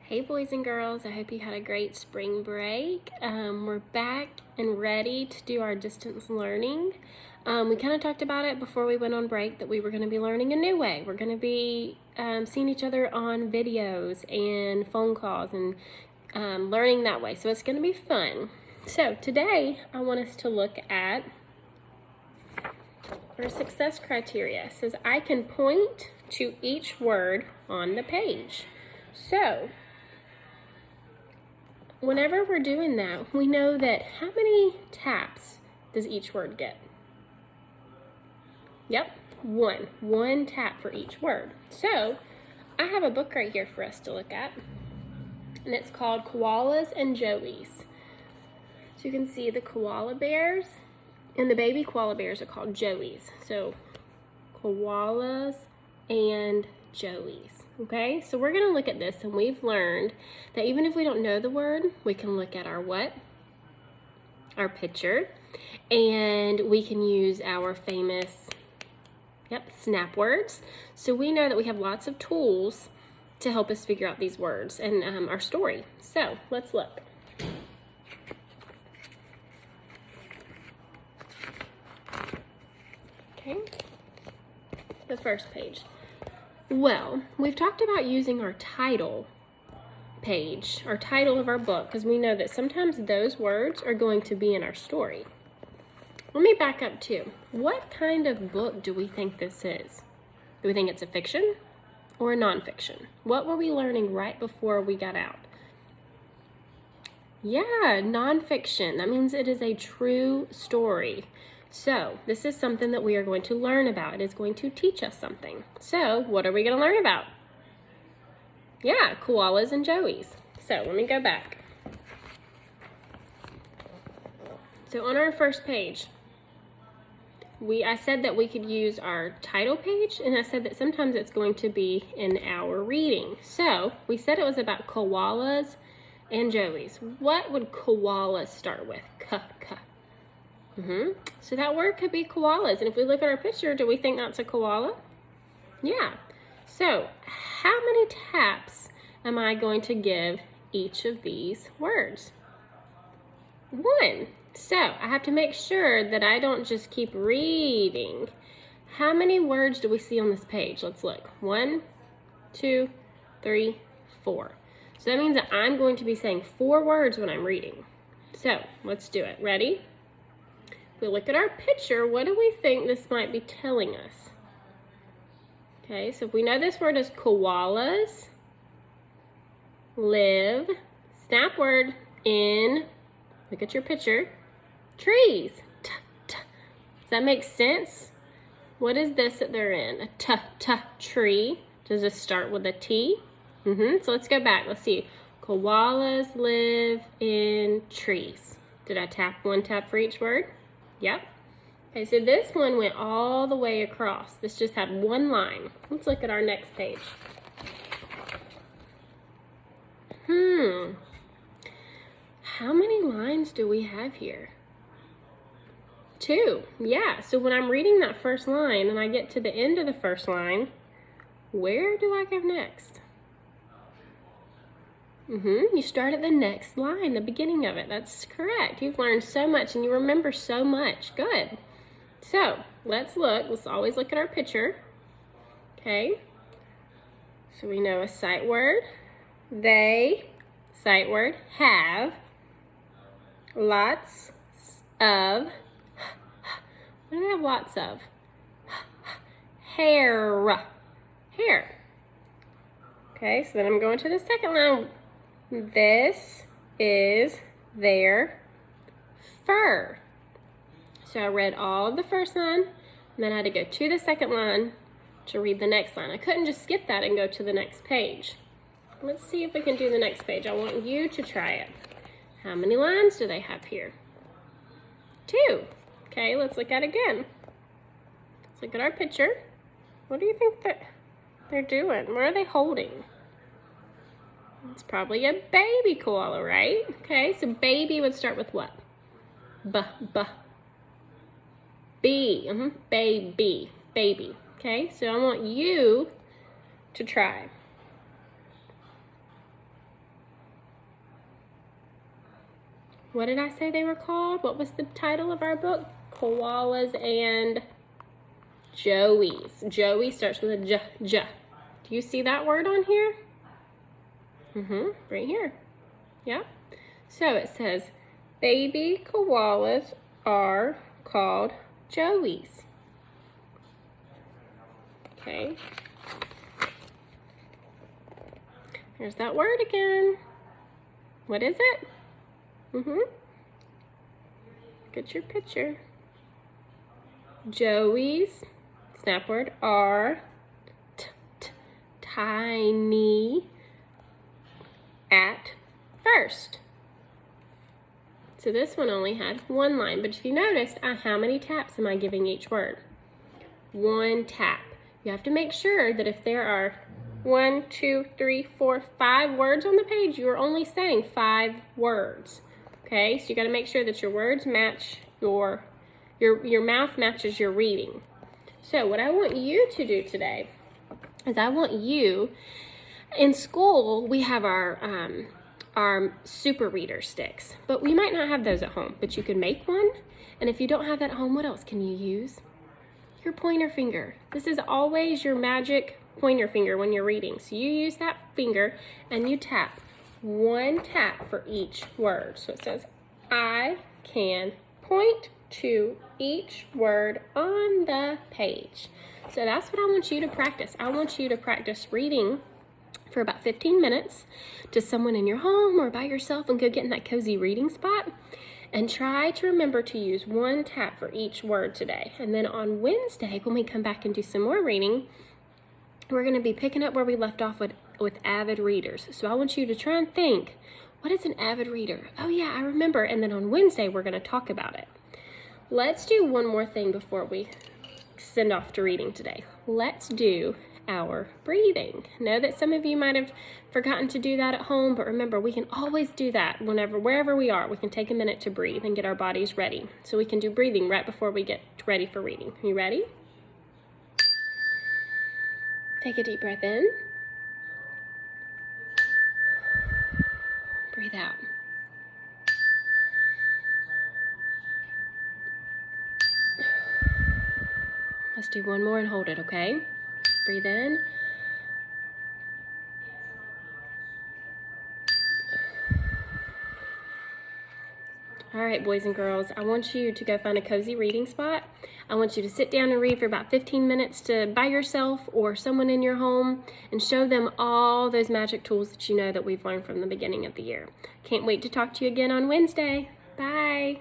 Hey boys and girls, I hope you had a great spring break. We're back and ready to do our distance learning. We kind of talked about it before we went on break that we were going to be learning a new way. We're going to be seeing each other on videos and phone calls and learning that way. So it's going to be fun. So today I want us to look at our success criteria. It says I can point to each word on the page. So whenever we're doing that, we know that how many taps does each word get? Yep, one tap for each word. So I have a book right here for us to look at, and it's called Koalas and Joeys. So you can see the koala bears, and the baby koala bears are called Joeys. So koalas and Joeys. Okay, so we're gonna look at this, and we've learned that even if we don't know the word, we can look at our what? Our picture, and we can use our famous, snap words. So we know that we have lots of tools to help us figure out these words and our story. So let's look. Okay, the first page. Well, we've talked about using our title page, our title of our book, because we know that sometimes those words are going to be in our story. Let me back up too. What kind of book do we think this is? Do we think it's a fiction or a nonfiction? What were we learning right before we got out? Yeah, nonfiction. That means it is a true story. So this is something that we are going to learn about. It is going to teach us something. So what are we going to learn about? Yeah, koalas and joeys. So let me go back. So on our first page, I said that we could use our title page, and I said that sometimes it's going to be in our reading. So we said it was about koalas and joeys. What would koalas start with? K. So that word could be koalas. And if we look at our picture, do we think that's a koala? Yeah. So how many taps am I going to give each of these words? 1. So I have to make sure that I don't just keep reading. How many words do we see on this page? Let's look. 1, 2, 3, 4. So that means that I'm going to be saying 4 words when I'm reading. So let's do it. Ready? If we look at our picture, what do we think this might be telling us? Okay, so if we know this word is koalas, live, snap word, in, look at your picture, trees. Does that make sense? What is this that they're in? A tree. Does this start with a T? So let's go back. Let's see. Koalas live in trees. Did I tap 1 tap for each word? Yep. Okay, so this one went all the way across. This just had 1 line. Let's look at our next page. How many lines do we have here? 2. Yeah, so when I'm reading that first line and I get to the end of the first line, where do I go next? You start at the next line, the beginning of it. That's correct. You've learned so much and you remember so much. Good. So let's look. Let's always look at our picture. Okay. So we know a sight word. They, sight word, have lots of, what do they have lots of? Hair. Hair. Okay, so then I'm going to the second line. This is their fur. So I read all of the first line, and then I had to go to the second line to read the next line. I couldn't just skip that and go to the next page. Let's see if we can do the next page. I want you to try it. How many lines do they have here? 2. Okay, let's look at it again. Let's look at our picture. What do you think that they're doing? What are they holding? It's probably a baby koala, right? Okay, so baby would start with what? B. Baby. Okay, so I want you to try. What did I say they were called? What was the title of our book? Koalas and Joeys. Joey starts with a J, J. Do you see that word on here? Right here. Yeah. So it says, baby koalas are called Joeys. Okay. Here's that word again. What is it? Get your picture. Joeys, snap word, are tiny at first. So this one only had one line, but if you noticed, how many taps am I giving each word? One tap. You have to make sure that if there are 1, 2, 3, 4, 5 words on the page, you are only saying 5 words. Okay, so you got to make sure that your words match your mouth matches your reading. So what I want you to do today is I want you, in school we have our super reader sticks, but we might not have those at home, but you can make one. And if you don't have that at home, what else can you use? Your pointer finger. This is always your magic pointer finger when you're reading. So you use that finger and you tap. One tap for each word. So it says, I can point to each word on the page. So that's what I want you to practice. I want you to practice reading for about 15 minutes to someone in your home or by yourself, and go get in that cozy reading spot and try to remember to use one tap for each word today. And then on Wednesday, when we come back and do some more reading, we're going to be picking up where we left off with avid readers. So I want you to try and think, what is an avid reader? Oh yeah, I remember. And then on Wednesday, we're going to talk about it. Let's do one more thing before we send off to reading today. Let's do our breathing. I know that some of you might have forgotten to do that at home, but remember, we can always do that wherever we are. We can take a minute to breathe and get our bodies ready. So we can do breathing right before we get ready for reading. Are you ready? Take a deep breath in. Breathe out. Let's do one more and hold it, okay? Breathe in. All right, boys and girls, I want you to go find a cozy reading spot. I want you to sit down and read for about 15 minutes by yourself or someone in your home, and show them all those magic tools that you know that we've learned from the beginning of the year. Can't wait to talk to you again on Wednesday. Bye.